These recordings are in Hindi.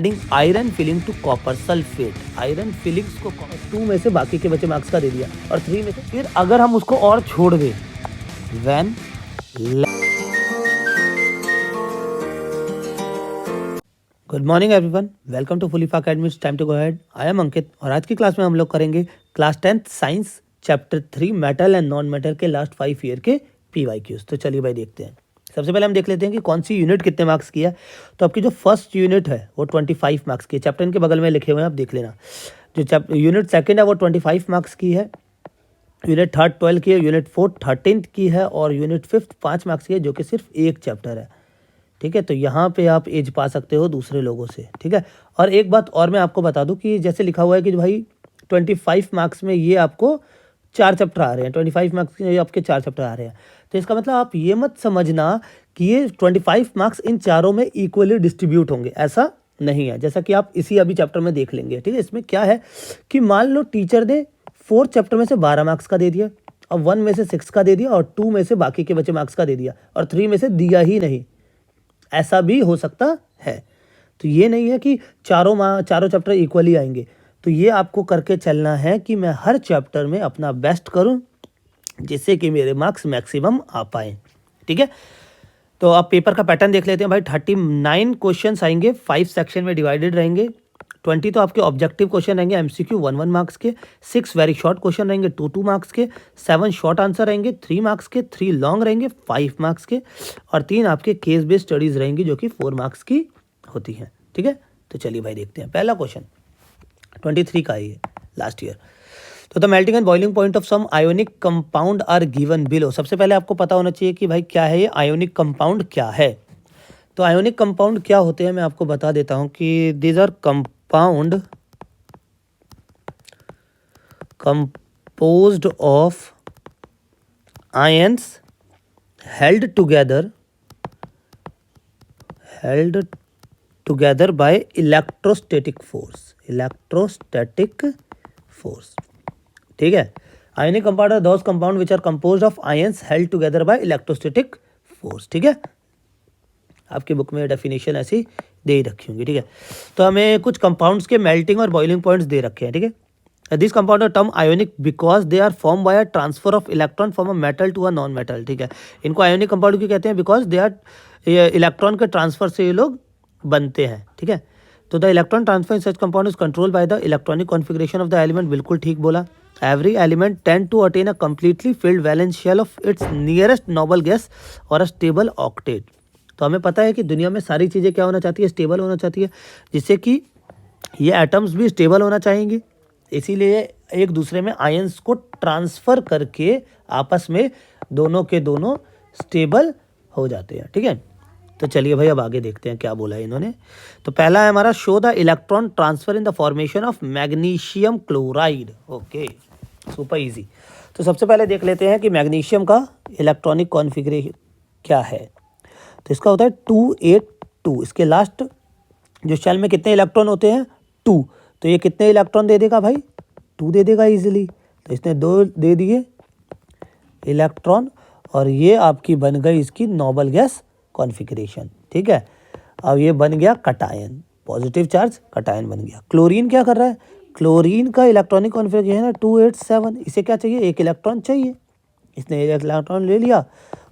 Adding iron filing to copper sulphate, iron filings को 2 में से बाकी के बचे मार्क्स का दे दिया और 3 में से फिर अगर हम उसको और छोड़ दें when good morning everyone, welcome to फुलीफा academy, time to go ahead. I am Ankit और आज की क्लास में हम लोग करेंगे class 10th science chapter 3 metal and non metal के लास्ट 5 ईयर के PYQs। तो चलिए भाई देखते हैं। सबसे पहले हम देख लेते हैं कि कौन सी यूनिट कितने मार्क्स की है। तो आपकी जो फर्स्ट यूनिट है वो 25 मार्क्स की है। चैप्टर के बगल में लिखे हुए हैं, आप देख लेना। जो यूनिट सेकेंड है वो 25 मार्क्स की है, यूनिट थर्ड 12 की है, यूनिट फोर्थ 13 की है और यूनिट फिफ्थ 5 मार्क्स की है, जो कि सिर्फ एक चैप्टर है। ठीक है, तो यहाँ पे आप एज पा सकते हो दूसरे लोगों से। ठीक है, और एक बात और मैं आपको बता दूं कि जैसे लिखा हुआ है कि भाई 25 मार्क्स में ये आपको 4 चैप्टर आ रहे हैं, 25 मार्क्स में आपके 4 चैप्टर आ रहे हैं। तो इसका मतलब आप ये मत समझना कि ये 25 मार्क्स इन चारों में इक्वली डिस्ट्रीब्यूट होंगे, ऐसा नहीं है। जैसा कि आप इसी अभी चैप्टर में देख लेंगे। ठीक है, इसमें क्या है कि मान लो टीचर ने 4th चैप्टर में से 12 मार्क्स का दे दिया और 1 में से 6 का दे दिया और 2 में से बाकी के बचे मार्क्स का दे दिया और 3 में से दिया ही नहीं, ऐसा भी हो सकता है। तो ये नहीं है कि चारों चैप्टर इक्वली आएंगे। तो ये आपको करके चलना है कि मैं हर चैप्टर में अपना बेस्ट करूं जिससे कि मेरे मार्क्स मैक्सिमम आ पाएँ। ठीक है, तो आप पेपर का पैटर्न देख लेते हैं भाई। 39 क्वेश्चंस आएंगे, 5 सेक्शन में डिवाइडेड रहेंगे। 20 तो आपके ऑब्जेक्टिव क्वेश्चन रहेंगे MCQ 1 मार्क्स के, 6 वेरी शॉर्ट क्वेश्चन रहेंगे 2 मार्क्स के, 7 शॉर्ट आंसर रहेंगे 3 मार्क्स के, 3 लॉन्ग रहेंगे 5 मार्क्स के और 3 आपके केस बेस्ड स्टडीज रहेंगी जो कि 4 मार्क्स की होती हैं। ठीक है, तो चलिए भाई देखते हैं। पहला क्वेश्चन 23 का ही है, लास्ट ईयर। तो the melting and boiling point of some ionic compound are given below. सबसे पहले आपको पता होना चाहिए कि भाई क्या है ये आयोनिक कंपाउंड क्या है। तो आयोनिक कंपाउंड क्या होते हैं मैं आपको बता देता हूं कि these are compound composed of ions held together by electrostatic force। ठीक है, ionic compound are those compound which are composed of ions held together by electrostatic force। ठीक है, आपकी बुक में डेफिनेशन ऐसी दे ही रखी होंगी। ठीक है, तो हमें कुछ कंपाउंड्स के मेल्टिंग और बॉइलिंग पॉइंट्स दे रखे हैं। ठीक है, this compound are term ionic because they are form by a transfer of electron from a metal to a non metal. ठीक है, इनको आयोनिक कंपाउंड क्यों कहते हैं? बिकॉज दे आर इलेक्ट्रॉन के ट्रांसफर से ये लोग बनते हैं। ठीक है, तो the electron transfer in such compound is control by the electronic configuration of the element. बिल्कुल ठीक बोला। Every element tend to attain a completely filled valence shell of its nearest noble gas और अ स्टेबल ऑक्टेट। तो हमें पता है कि दुनिया में सारी चीज़ें क्या होना चाहती है? स्टेबल होना चाहती है, जिससे कि ये एटम्स भी स्टेबल होना चाहेंगे। इसीलिए एक दूसरे में आयंस को ट्रांसफ़र करके आपस में दोनों के दोनों स्टेबल हो जाते हैं। ठीक है, तो चलिए भाई अब आगे देखते हैं क्या बोला है इन्होंने। तो पहला है हमारा show the electron transfer in the formation of magnesium chloride. Okay, super easy. तो सबसे पहले देख लेते हैं कि मैग्नीशियम का इलेक्ट्रॉनिक कॉन्फिगरेशन क्या है। तो इसका होता है 282। इसके लास्ट जो शेल में कितने इलेक्ट्रॉन होते हैं? 2। तो ये कितने इलेक्ट्रॉन दे देगा भाई? 2 दे देगा इजीली। तो इसने 2 दे दिए इलेक्ट्रॉन और ये आपकी बन गई इसकी नोबल गैस कॉन्फिगरेशन। ठीक है, अब ये बन गया कटायन, पॉजिटिव चार्ज कटायन बन गया। क्लोरीन क्या कर रहा है? क्लोरीन का इलेक्ट्रॉनिक कॉन्फिगरेशन है 287। इसे क्या चाहिए? 1 इलेक्ट्रॉन चाहिए। इसने 1 इलेक्ट्रॉन ले लिया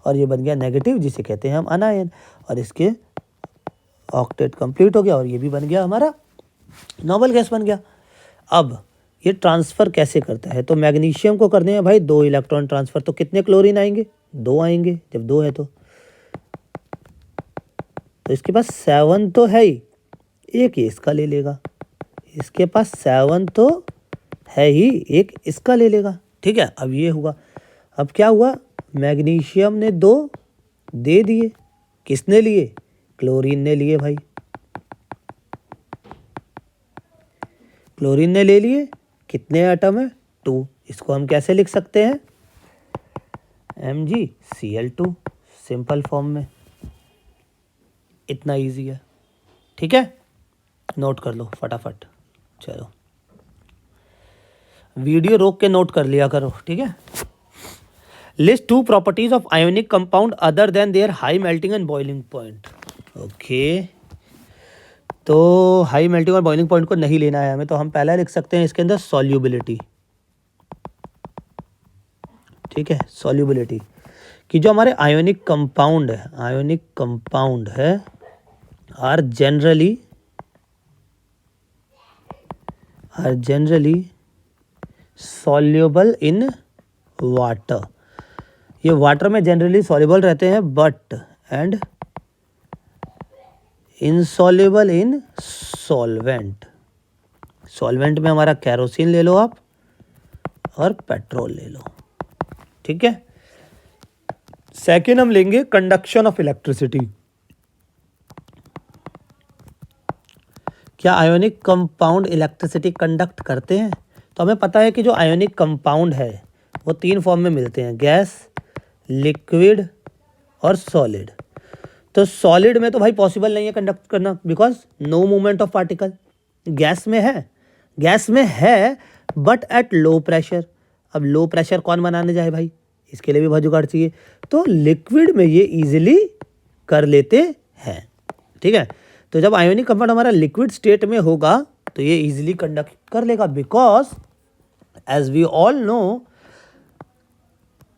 और ये बन गया नेगेटिव, जिसे कहते हैं हम अनायन, और इसके ऑक्टेट कंप्लीट हो गया और ये भी बन गया हमारा नोबल गैस बन गया। अब ये ट्रांसफ़र कैसे करता है? तो मैग्नीशियम को करने हैं भाई 2 इलेक्ट्रॉन ट्रांसफ़र। तो कितने क्लोरीन आएंगे? 2 आएंगे। जब 2 है तो इसके पास 7 तो है ही, एक ये इसका ले लेगा। इसके पास 7 तो है ही, एक इसका ले लेगा। ठीक है, अब ये हुआ। अब क्या हुआ? मैग्नीशियम ने 2 दे दिए। किसने लिए? क्लोरीन ने लिए भाई। क्लोरीन ने ले लिए। कितने एटम है? 2। इसको हम कैसे लिख सकते हैं? MgCl2 सिंपल फॉर्म में। इतना इजी है। ठीक है, नोट कर लो फटाफट। चलो वीडियो रोक के नोट कर लिया करो। ठीक है, list 2 properties of ionic compound other than their high melting and boiling point. Okay, तो हाई मेल्टिंग और बॉइलिंग पॉइंट को नहीं लेना है हमें, तो हम पहला लिख सकते हैं इसके अंदर सॉल्युबिलिटी। ठीक है, सॉल्युबिलिटी कि जो हमारे आयोनिक कंपाउंड है are generally soluble in water. ये वाटर में जनरली सॉल्युबल रहते हैं, but and insoluble in solvent. Solvent में हमारा केरोसिन ले लो आप और पेट्रोल ले लो। ठीक है, सेकेंड हम लेंगे कंडक्शन ऑफ इलेक्ट्रिसिटी। क्या आयोनिक कंपाउंड इलेक्ट्रिसिटी कंडक्ट करते हैं? तो हमें पता है कि जो आयोनिक कंपाउंड है वो 3 फॉर्म में मिलते हैं, गैस, लिक्विड और सॉलिड। तो सॉलिड में तो भाई पॉसिबल नहीं है कंडक्ट करना, because no movement of particle. Gas में है बट एट लो प्रेशर। अब लो प्रेशर कौन बनाने जाए भाई, इसके लिए भी बहुत जुगाड़ चाहिए। तो लिक्विड में ये इजीली कर लेते हैं। ठीक है, तो जब आयोनिक कंपाउंड हमारा लिक्विड स्टेट में होगा तो ये इजीली कंडक्ट कर लेगा, because as we all know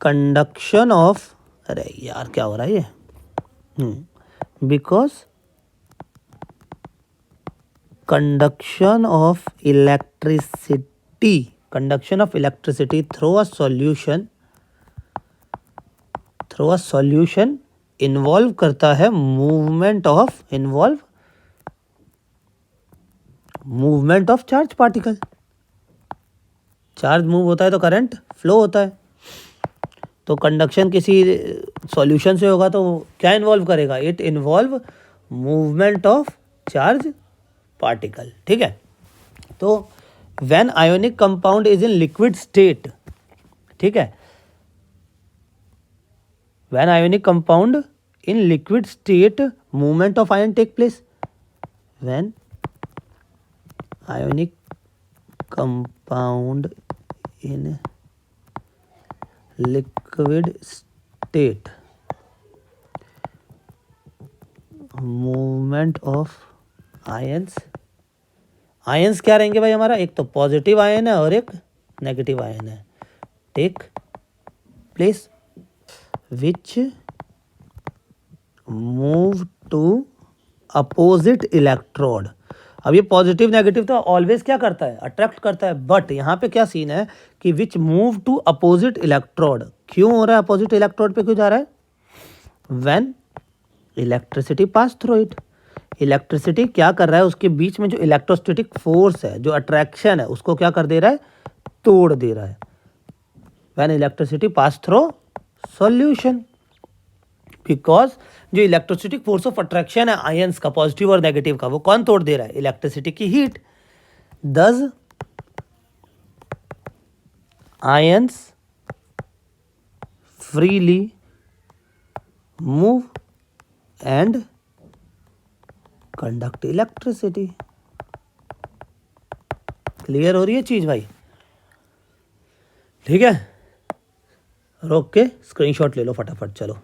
conduction of, अरे यार क्या हो रहा है ये, because conduction of electricity through a solution involve करता है movement of charge particle. Charge move होता है तो करंट फ्लो होता है। तो कंडक्शन किसी सॉल्यूशन से होगा तो क्या इन्वॉल्व करेगा, it involve movement of charge particle. ठीक है, तो when ionic compound is in liquid state, ठीक है, when ionic compound in liquid state movement of ion take place. When ionic compound in liquid state movement of ions क्या रहेंगे भाई हमारा, एक तो पॉजिटिव आयन है और एक नेगेटिव आयन है, take place which move to opposite electrode. अब ये पॉजिटिव नेगेटिव तो ऑलवेज क्या करता है, अट्रैक्ट करता है, बट यहाँ पे क्या सीन है कि which move to opposite electrode. क्यों हो रहा है, अपोजिट इलेक्ट्रोड पे क्यों जा रहा है, when electricity pass through it. Electricity क्या कर रहा है, उसके बीच में जो इलेक्ट्रोस्टैटिक फोर्स है, जो अट्रैक्शन है, उसको क्या कर दे रहा है, तोड़ दे रहा है। When electricity pass through solution, because जो इलेक्ट्रोस्टैटिक फोर्स ऑफ अट्रैक्शन है आयंस का, पॉजिटिव और नेगेटिव का, वो कौन तोड़ दे रहा है, इलेक्ट्रिसिटी की हीट। दस ions freely move and conduct electricity. Clear हो रही है चीज भाई? ठीक है, रोक के स्क्रीनशॉट ले लो फटाफट। चलो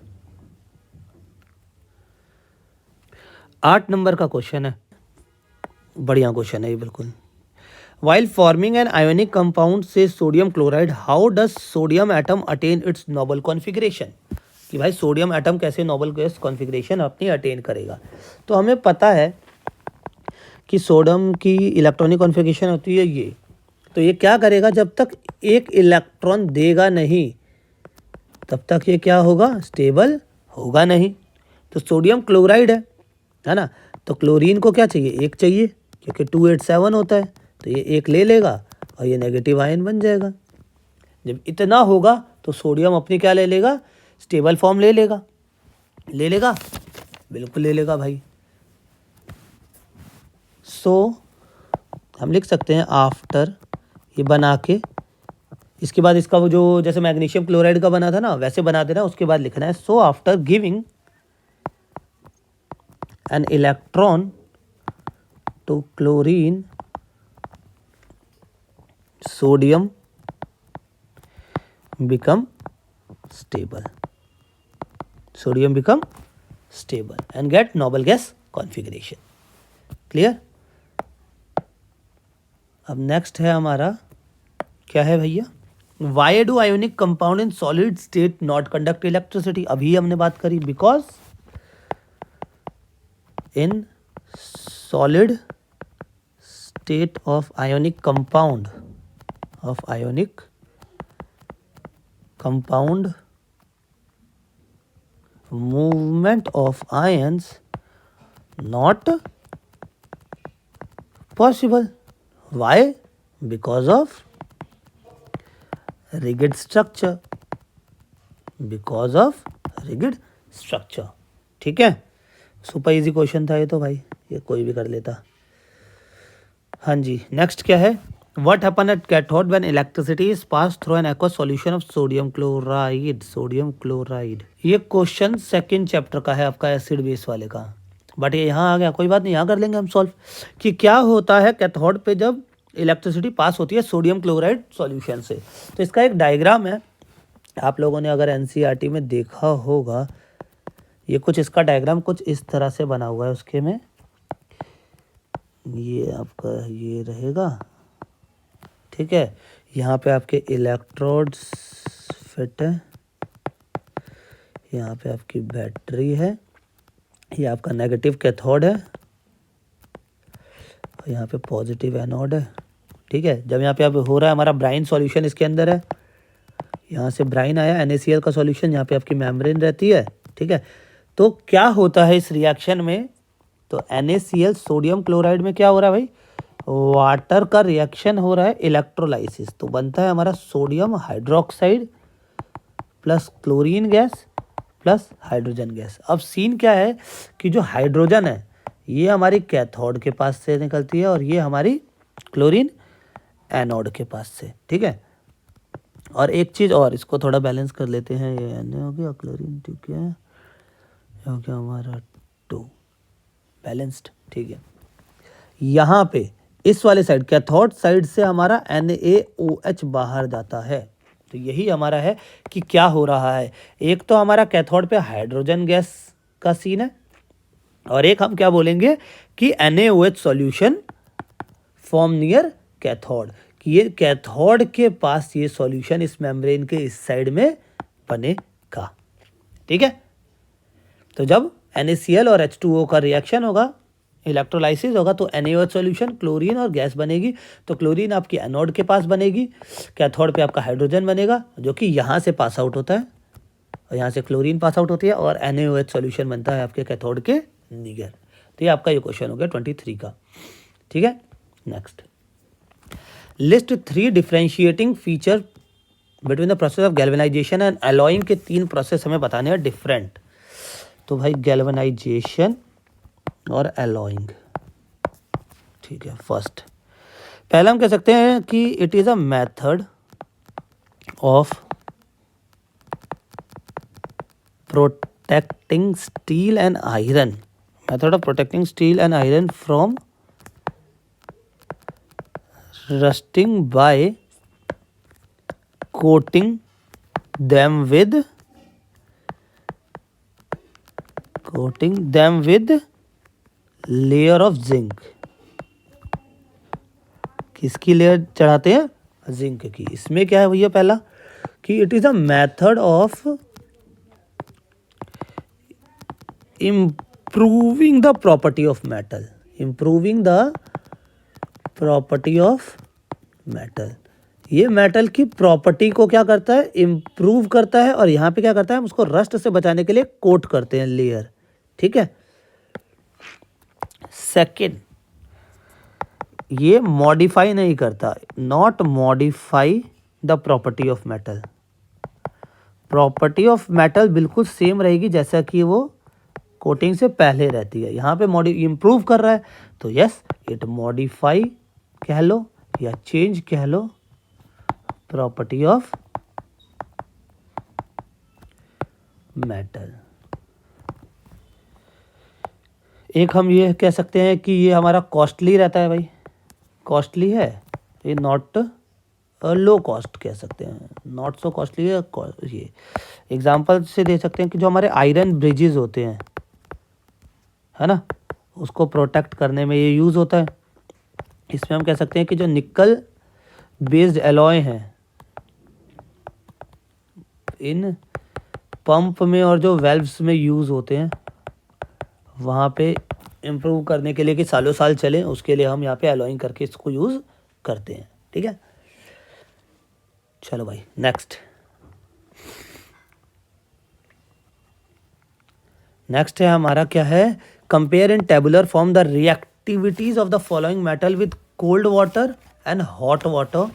8 नंबर का क्वेश्चन है, बढ़िया क्वेश्चन है ये बिल्कुल। While forming an ionic compound से sodium chloride, how does sodium atom attain its noble configuration. कि भाई सोडियम एटम कैसे नोबल गैस कॉन्फिगरेशन अपनी अटेन करेगा। तो हमें पता है कि सोडियम की इलेक्ट्रॉनिक कॉन्फिगरेशन होती है ये। तो ये क्या करेगा, जब तक एक इलेक्ट्रॉन देगा नहीं तब तक ये क्या होगा, स्टेबल होगा नहीं। तो सोडियम क्लोराइड है ना, तो क्लोरीन को क्या चाहिए, एक चाहिए, क्योंकि 287 होता है, तो ये एक ले लेगा और ये नेगेटिव आयन बन जाएगा। जब इतना होगा तो सोडियम अपनी क्या ले लेगा, स्टेबल फॉर्म ले लेगा बिल्कुल ले लेगा भाई। सो हम लिख सकते हैं आफ्टर, ये बना के इसके बाद इसका वो जो जैसे मैग्नीशियम क्लोराइड का बना था ना वैसे बना देना, उसके बाद लिखना है so after giving an electron to chlorine sodium become stable and get noble gas configuration. Clear. अब नेक्स्ट है हमारा क्या है भैया, why do ionic compound in solid state not conduct electricity. अभी हमने बात करी because in solid state of ionic compound movement of ions not possible. Why? Because of rigid structure. ठीक है, सुपर इजी क्वेश्चन था ये तो भाई, ये कोई भी कर लेता। हाँ जी, नेक्स्ट क्या है, What happen at cathode when electricity is passed through an aqueous solution of sodium chloride। ये क्वेश्चन सेकंड चैप्टर का है आपका, एसिड बेस वाले का, बट ये यहाँ आ गया, कोई बात नहीं, यहाँ कर लेंगे हम सॉल्व कि क्या होता है कैथोड पे जब इलेक्ट्रिसिटी पास होती है सोडियम क्लोराइड सॉल्यूशन से। तो इसका एक डायग्राम है, आप लोगों ने अगर एनसीईआरटी में देखा होगा, ये कुछ इसका डायग्राम कुछ इस तरह से बना हुआ है, उसके में ये आपका ये रहेगा, ठीक है। यहाँ पे आपके इलेक्ट्रोड्स फिट है, यहाँ पे आपकी बैटरी है, ये आपका नेगेटिव कैथोड है, और यहाँ पे पॉजिटिव एनोड है, ठीक है। जब यहाँ पे अब हो रहा है हमारा ब्राइन सॉल्यूशन इसके अंदर है, यहाँ से ब्राइन आया NaCl का सॉल्यूशन, यहाँ पे आपकी मेम्ब्रेन रहती है, ठीक है। तो क्या होता है इस रिएक्शन में, तो NaCl सोडियम क्लोराइड में क्या हो रहा है भाई, वाटर का रिएक्शन हो रहा है इलेक्ट्रोलाइसिस, तो बनता है हमारा sodium hydroxide plus chlorine gas plus hydrogen gas. अब सीन क्या है कि जो हाइड्रोजन है ये हमारी कैथोड के पास से निकलती है और ये हमारी क्लोरीन एनोड के पास से, ठीक है। और एक चीज़ और, इसको थोड़ा बैलेंस कर लेते हैं, ये Na हो गया, क्लोरीन, ठीक है, ये हो गया हमारा 2 बैलेंस्ड, ठीक है। यहाँ पे इस वाले साइड कैथोड साइड से हमारा NaOH बाहर जाता है, तो यही हमारा है कि क्या हो रहा है, एक तो हमारा कैथोड पे हाइड्रोजन गैस का सीन है, और एक हम क्या बोलेंगे कि NaOH solution form near cathode, कि ये कैथोड के पास ये सॉल्यूशन इस मेम्ब्रेन के इस साइड में बनेगा, ठीक है। तो जब NaCl और H2O का रिएक्शन होगा, इलेक्ट्रोलाइसिस होगा, तो NaOH सॉल्यूशन क्लोरीन और गैस बनेगी, तो क्लोरीन आपकी एनोड के पास बनेगी, कैथोड पे आपका हाइड्रोजन बनेगा जो कि यहाँ से पास आउट होता है, और यहाँ से क्लोरीन पास आउट होती है, और NaOH सॉल्यूशन बनता है आपके कैथोड के नियर। तो ये आपका ये क्वेश्चन हो गया 23 का, ठीक है। Next, list 3 differentiating feature between the process of galvanisation and alloying के 3 प्रोसेस हमें बताने हैं डिफरेंट। तो भाई गैल्वेनाइजेशन और एलॉइंग, ठीक है। फर्स्ट, पहला हम कह सकते हैं कि it is a method of protecting steel and iron, from rusting by coating them with layer of zinc. किसकी लेयर चढ़ाते हैं, जिंक की। इसमें क्या है भैया, पहला कि it is a method of improving the property of metal, ये मेटल की प्रॉपर्टी को क्या करता है, इम्प्रूव करता है, और यहाँ पे क्या करता है, हम उसको रस्ट से बचाने के लिए कोट करते हैं लेयर, ठीक है। सेकेंड, ये मॉडिफाई नहीं करता, not modify the property of metal. Property of metal बिल्कुल सेम रहेगी जैसा कि वो कोटिंग से पहले रहती है, यहाँ पे इम्प्रूव कर रहा है, तो यस इट मॉडिफाई कह लो या चेंज कह लो प्रॉपर्टी ऑफ मेटल। एक हम ये कह सकते हैं कि ये हमारा कॉस्टली रहता है भाई, कॉस्टली है, ये नॉट लो कॉस्ट कह सकते हैं, नॉट सो कॉस्टली है। ये एग्जांपल से दे सकते हैं कि जो हमारे आयरन ब्रिजेस होते हैं, है ना, उसको प्रोटेक्ट करने में ये यूज़ होता है। इसमें हम कह सकते हैं कि जो निकल बेस्ड एलॉय हैं इन पंप में और जो वेल्व्स में यूज़ होते हैं वहाँ पे इम्प्रूव करने के लिए कि सालों साल चले, उसके लिए हम यहाँ पे एलॉइंग करके इसको यूज़ करते हैं। ठीक है, चलो भाई नेक्स्ट है हमारा क्या है, compare in tabular form the reactivities of the following metal with cold water and hot water,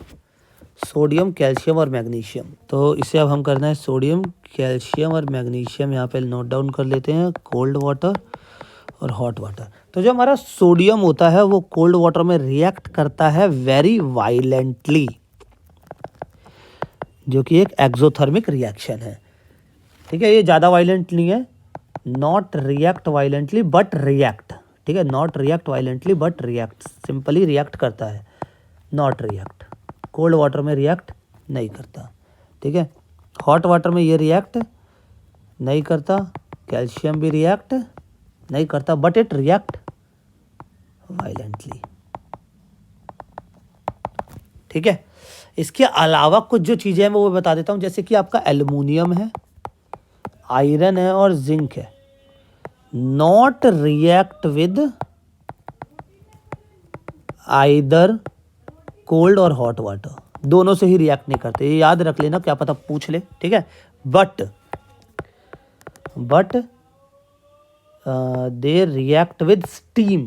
sodium, calcium और मैग्नीशियम। तो इसे अब हम करना है सोडियम, कैल्शियम और मैग्नीशियम यहाँ पे नोट डाउन कर लेते हैं, कोल्ड वाटर और हॉट वाटर। तो जो हमारा सोडियम होता है वो कोल्ड वाटर में रिएक्ट करता है वेरी वायलेंटली, जो कि एक एक्सोथर्मिक रिएक्शन है। ठीक है, ये ज़्यादा वायलेंट नहीं है, not react violently but react. ठीक है, not react violently but react, simply react करता है, नॉट रिएक्ट। कोल्ड वाटर में रिएक्ट नहीं करता। ठीक है, हॉट वाटर में ये रिएक्ट नहीं करता, कैल्शियम भी रिएक्ट नहीं करता, बट इट रिएक्ट वायलेंटली। ठीक है, इसके अलावा कुछ जो चीज़ें हैं वो बता देता हूँ, जैसे कि आपका एल्युमिनियम है, आयरन है और जिंक है, not react with either cold और हॉट वाटर, दोनों से ही रिएक्ट नहीं करते। ये याद रख लेना, क्या पता पूछ ले। ठीक है, but they react with steam,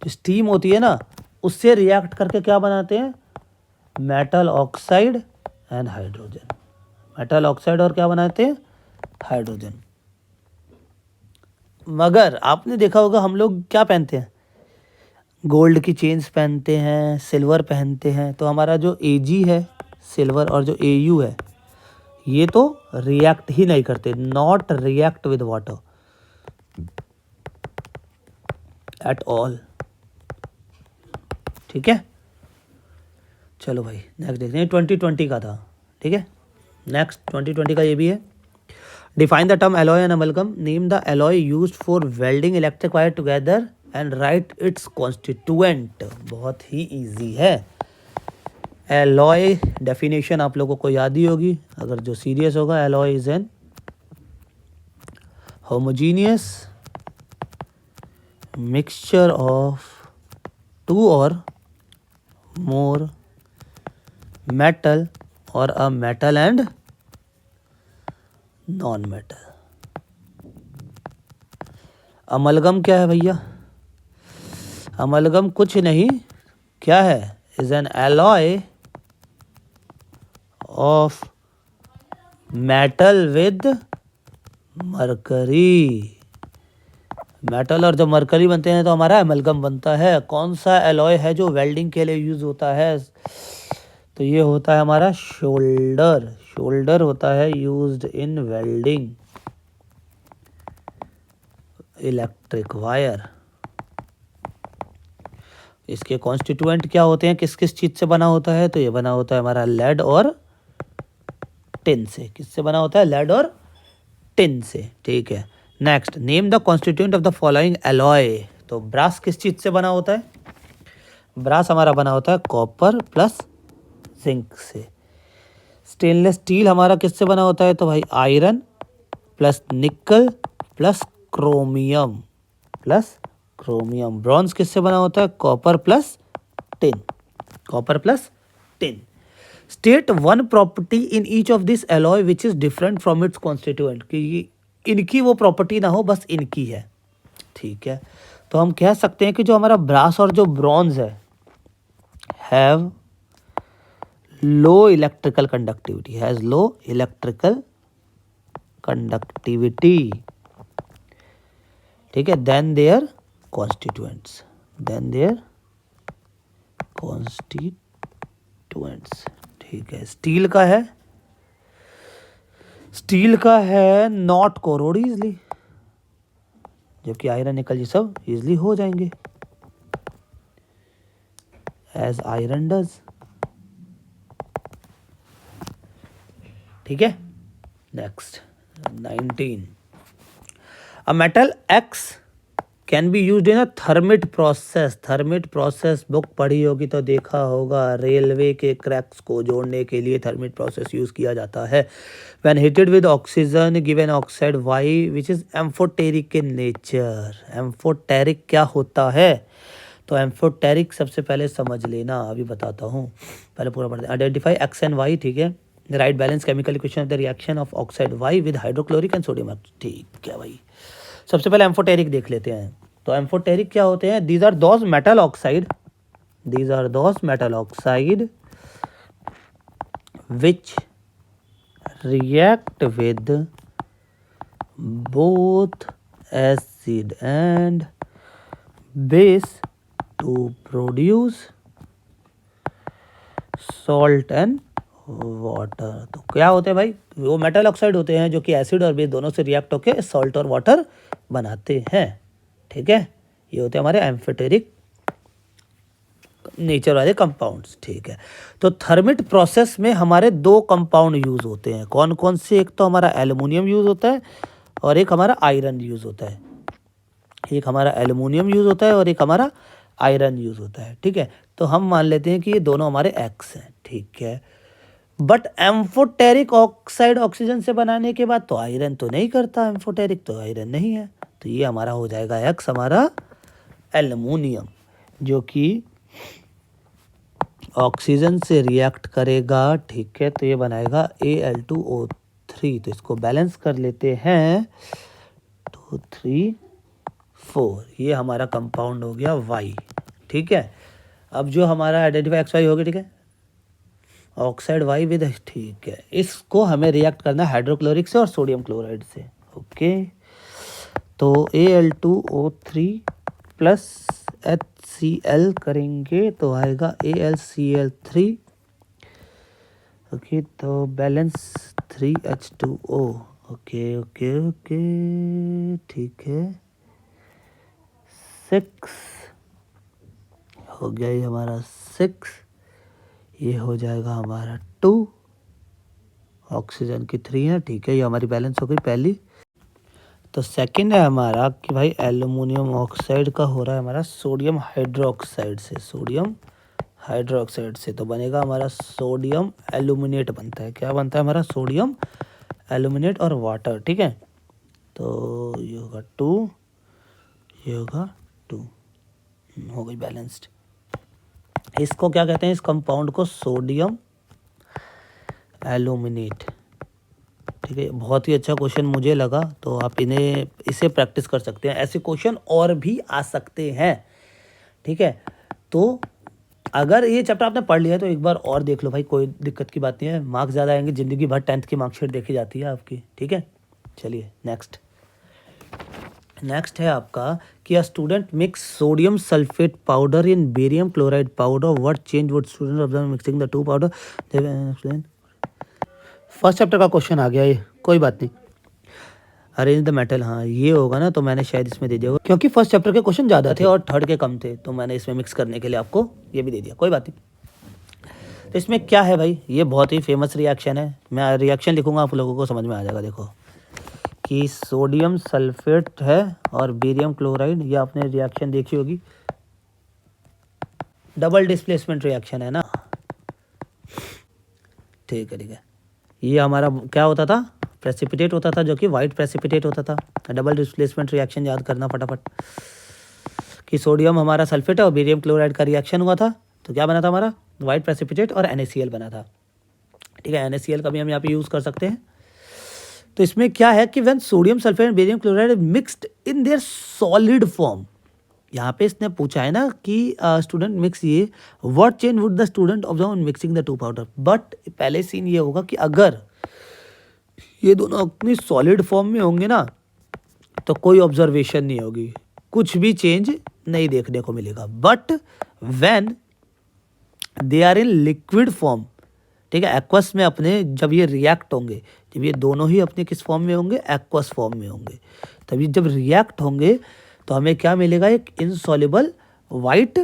steam होती है ना, उससे रिएक्ट करके क्या बनाते हैं, metal oxide and hydrogen. Metal oxide और क्या बनाते हैं, हाइड्रोजन। मगर आपने देखा होगा हम लोग क्या पहनते हैं, गोल्ड की चेन्स पहनते हैं, सिल्वर पहनते हैं, तो हमारा जो Ag है सिल्वर और जो Au है ये तो रिएक्ट ही नहीं करते, not react with water at all. ठीक है, चलो भाई नेक्स्ट देखते हैं, 2020 का था। ठीक है, नेक्स्ट 2020 का ये भी है, define the term alloy and amalgam, name the alloy used for welding electric wire together and right it's constituent. बहुत ही इजी है, एलॉय डेफिनेशन आप लोगों को याद ही होगी, अगर जो सीरियस होगा, alloy is an homogeneous mixture of two or more metal or a metal and non metal. Amalgam क्या है भैया, अमलगम कुछ नहीं, क्या है, is an alloy of metal with mercury. Metal और जब मरकरी बनते हैं तो हमारा अमलगम बनता है। कौन सा एलॉय है जो वेल्डिंग के लिए यूज होता है, तो ये होता है हमारा शोल्डर। शोल्डर होता है used in welding electric wire. इसके कॉन्स्टिट्यूएंट क्या होते हैं, किस किस चीज से बना होता है, तो ये बना होता है हमारा लेड और टिन से। किससे बना होता है, लेड और टिन से। ठीक है, next, name the constituent of the following alloy. तो ब्रास किस चीज से बना होता है, ब्रास हमारा बना होता है कॉपर प्लस जिंक से। स्टेनलेस स्टील हमारा किससे बना होता है, तो भाई iron plus nickel plus chromium plus chromium. Bronze किससे बना होता है, copper plus tin, copper plus tin. State one property in each of this alloy which is different from its constituent, कि इनकी वो प्रॉपर्टी ना हो, बस इनकी है। ठीक है, तो हम कह सकते हैं कि जो हमारा ब्रास और जो ब्रॉन्ज है have low electrical conductivity, has low electrical conductivity. ठीक है, then their constituents, then their constituents. ठीक है, स्टील का है, स्टील का है नॉट कोरोड इजली, जबकि आयरन निकल ये सब इजली हो जाएंगे एज आयरन डज। ठीक है, next 19, a metal X can be used in a thermite process. Thermite process book पढ़ी होगी तो देखा होगा, रेलवे के क्रैक्स को जोड़ने के लिए थर्मिट प्रोसेस यूज़ किया जाता है। When heated with oxygen given oxide Y which is amphoteric in nature. Amphoteric क्या होता है? तो एम्फोटेरिक सबसे पहले समझ लेना, अभी बताता हूँ, पहले पूरा पढ़ते हैं। आइडेंटिफाई एक्स एंड वाई, ठीक है। Write balance chemical equation of the reaction of oxide Y with hydrochloric and sodium, ठीक है भाई। सबसे पहले एम्फोटेरिक देख लेते हैं। तो एम्फोटेरिक क्या होते हैं? These are those metal oxide, these are those metal oxide which react with both acid and base to produce salt and water। तो क्या होते हैं भाई? वो मेटल ऑक्साइड होते हैं जो कि एसिड और बेस दोनों से रिएक्ट होकर सॉल्ट और वाटर बनाते हैं, ठीक है। ये होते हैं हमारे एम्फोटेरिक नेचर वाले कंपाउंड्स, ठीक है। तो थर्मिट प्रोसेस में हमारे दो कंपाउंड यूज़ होते हैं। कौन कौन से? एक तो हमारा एल्युमिनियम यूज़ होता है और एक हमारा आयरन यूज़ होता है। एक हमारा एल्युमिनियम यूज़ होता है और एक हमारा आयरन यूज़ होता है, ठीक है। तो हम मान लेते हैं कि ये दोनों हमारे एक्स हैं, ठीक है। बट एम्फोटेरिक ऑक्साइड ऑक्सीजन से बनाने के बाद तो आयरन तो नहीं करता, एम्फोटेरिक तो आयरन नहीं है, तो ये हमारा हो जाएगा एक्स, हमारा एल्युमिनियम, जो कि ऑक्सीजन से रिएक्ट करेगा, ठीक है। तो ये बनाएगा Al2O3। तो इसको बैलेंस कर लेते हैं, 2 3 4, ये हमारा कंपाउंड हो गया वाई, ठीक है। अब जो हमारा आइडेंटिफाई एक्स वाई हो गया, ठीक है, ऑक्साइड वाई विद, ठीक है। इसको हमें रिएक्ट करना है हाइड्रोक्लोरिक से और सोडियम क्लोराइड से, ओके। तो Al2O3 प्लस HCl करेंगे तो आएगा AlCl3, ओके। तो balance 3H2O, okay okay okay, ठीक है। 6 हो गया ये हमारा 6, ये हो जाएगा हमारा 2, ऑक्सीजन की 3 है, ठीक है। ये हमारी बैलेंस हो गई पहली। तो सेकंड है हमारा कि भाई एल्युमिनियम ऑक्साइड का हो रहा है हमारा सोडियम हाइड्रोक्साइड से, सोडियम हाइड्रोक्साइड से। तो बनेगा हमारा सोडियम एल्यूमिनेट बनता है। क्या बनता है हमारा? सोडियम एल्यूमिनेट और वाटर, ठीक है। तो ये होगा 2, ये होगा 2, हो गई बैलेंस्ड। इसको क्या कहते हैं? इस कंपाउंड को सोडियम एल्यूमिनेट, ठीक है। बहुत ही अच्छा क्वेश्चन मुझे लगा, तो आप इसे प्रैक्टिस कर सकते हैं। ऐसे क्वेश्चन और भी आ सकते हैं, ठीक है। तो अगर ये चैप्टर आपने पढ़ लिया है तो एक बार और देख लो भाई, कोई दिक्कत की बात नहीं है। मार्क्स ज़्यादा आएंगे, ज़िंदगी भर 10th की मार्कशीट देखी जाती है आपकी, ठीक है। चलिए नेक्स्ट है आपका कि a student mix sodium sulphate powder in barium chloride powder, what change would student observe mixing the two powder, explain. First chapter का क्वेश्चन आ गया ये, कोई बात नहीं। अरेंज द मेटल, हाँ ये होगा ना, तो मैंने शायद इसमें दे दिया होगा क्योंकि फर्स्ट चैप्टर के क्वेश्चन ज़्यादा थे और थर्ड के कम थे, तो मैंने इसमें मिक्स करने के लिए आपको ये भी दे दिया, कोई बात नहीं। तो इसमें क्या है भाई? ये बहुत ही फेमस रिएक्शन है। मैं रिएक्शन लिखूंगा, आप लोगों को समझ में आ जाएगा। देखो कि सोडियम सल्फेट है और बेरियम क्लोराइड, ये आपने रिएक्शन देखी होगी, डबल डिस्प्लेसमेंट रिएक्शन है ना, ठीक है ठीक है। ये हमारा क्या होता था? प्रेसिपिटेट होता था, जो कि वाइट प्रेसिपिटेट होता था। डबल डिस्प्लेसमेंट रिएक्शन याद करना फटाफट, कि सोडियम हमारा सल्फेट है और बेरियम क्लोराइड का रिएक्शन हुआ था, तो क्या बना था हमारा? वाइट प्रेसिपिटेट और NaCl बना था, ठीक है। NaCl का भी हम यहाँ पे यूज़ कर सकते हैं। तो इसमें क्या है कि when sodium sulphate and barium chloride mixed in their solid form, यहाँ पे इसने पूछा है ना कि स्टूडेंट मिक्स ये, what change would the student observe in mixing the two powder. But पहले सीन ये होगा कि अगर ये दोनों अपनी सॉलिड फॉर्म में होंगे ना, तो कोई ऑब्जर्वेशन नहीं होगी, कुछ भी चेंज नहीं देखने को मिलेगा। But when they are in liquid form, ठीक है, एक्वस में अपने जब ये रिएक्ट होंगे, जब ये दोनों ही अपने किस फॉर्म में होंगे? एक्वस फॉर्म में होंगे। तभी जब रिएक्ट होंगे तो हमें क्या मिलेगा? एक इनसॉल्युबल वाइट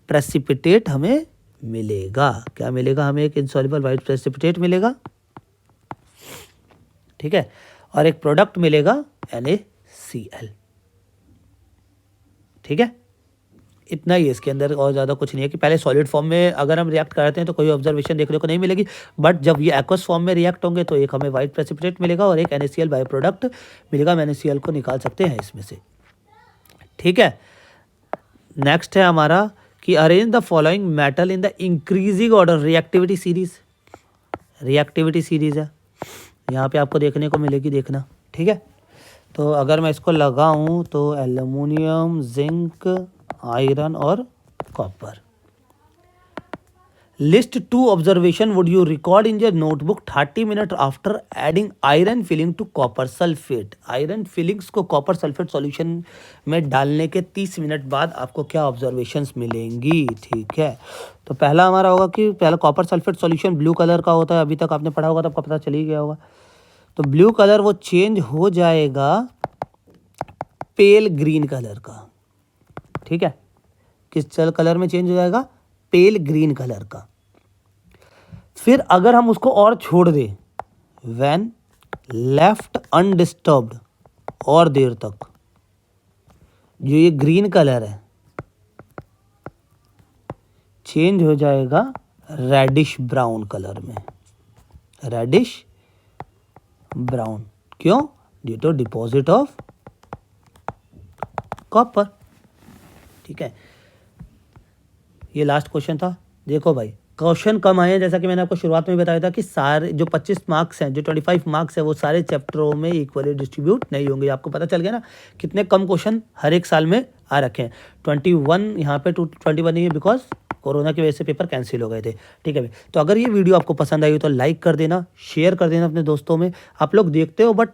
प्रेसिपिटेट हमें मिलेगा। क्या मिलेगा हमें? एक इनसॉल्युबल वाइट प्रेसिपिटेट मिलेगा, ठीक है। और एक प्रोडक्ट मिलेगा NaCl, ठीक है, इतना ही है इसके अंदर, और ज़्यादा कुछ नहीं है कि पहले सॉलिड फॉर्म में अगर हम रिएक्ट करते हैं तो कोई ऑब्जर्वेशन देखने को नहीं मिलेगी, बट जब ये एक्वस फॉर्म में रिएक्ट होंगे तो एक हमें वाइट प्रेसिपिटेट मिलेगा और एक NaCl बाई प्रोडक्ट मिलेगा। हम NaCl को निकाल सकते हैं इसमें से, ठीक है। नेक्स्ट है हमारा कि arrange the following metal in the increasing order reactivity series. Reactivity series है, यहाँ पे आपको देखने को मिलेगी, देखना, ठीक है। तो अगर मैं इसको लगाऊं तो एल्युमिनियम, जिंक, आयरन और copper. List 2 observation would you record in your notebook 30 minute after adding iron filing to copper sulphate. Iron filings को कॉपर सल्फेट सॉल्यूशन में डालने के 30 मिनट बाद आपको क्या ऑब्जर्वेशंस मिलेंगी, ठीक है। तो पहला हमारा होगा कि पहला copper sulphate solution blue colour का होता है, अभी तक आपने पढ़ा होगा तो आपको पता चल ही गया होगा। तो ब्लू कलर वो चेंज हो जाएगा पेल ग्रीन कलर का, ठीक है। किस कलर में चेंज हो जाएगा? पेल ग्रीन कलर का। फिर अगर हम उसको और छोड़ दें, व्हेन लेफ्ट अनडिस्टर्ब्ड, और देर तक, जो ये ग्रीन कलर है चेंज हो जाएगा रेडिश ब्राउन कलर में, रेडिश ब्राउन। क्यों? Due to deposit of copper, ठीक है। ये लास्ट क्वेश्चन था। देखो भाई, क्वेश्चन कम आए हैं, जैसा कि मैंने आपको शुरुआत में बताया था कि सारे जो 25 मार्क्स हैं, जो 25 मार्क्स है, वो सारे चैप्टरों में इक्वली डिस्ट्रीब्यूट नहीं होंगे। आपको पता चल गया ना कितने कम क्वेश्चन हर एक साल में आ रखे हैं। 21 यहाँ पे 21 नहीं है, बिकॉज कोरोना की वजह से पेपर कैंसिल हो गए थे, ठीक है भाई। तो अगर ये वीडियो आपको पसंद आई हो तो लाइक कर देना, शेयर कर देना अपने दोस्तों में। आप लोग देखते हो बट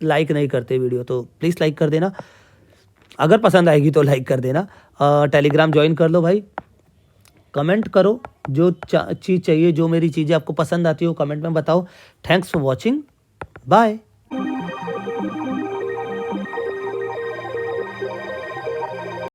लाइक नहीं करते वीडियो, तो प्लीज़ लाइक कर देना। अगर पसंद आएगी तो लाइक कर देना। टेलीग्राम ज्वाइन कर लो भाई। कमेंट करो, जो चीज़ चाहिए, जो मेरी चीज़ें आपको पसंद आती हो कमेंट में बताओ। Thanks for watching, bye.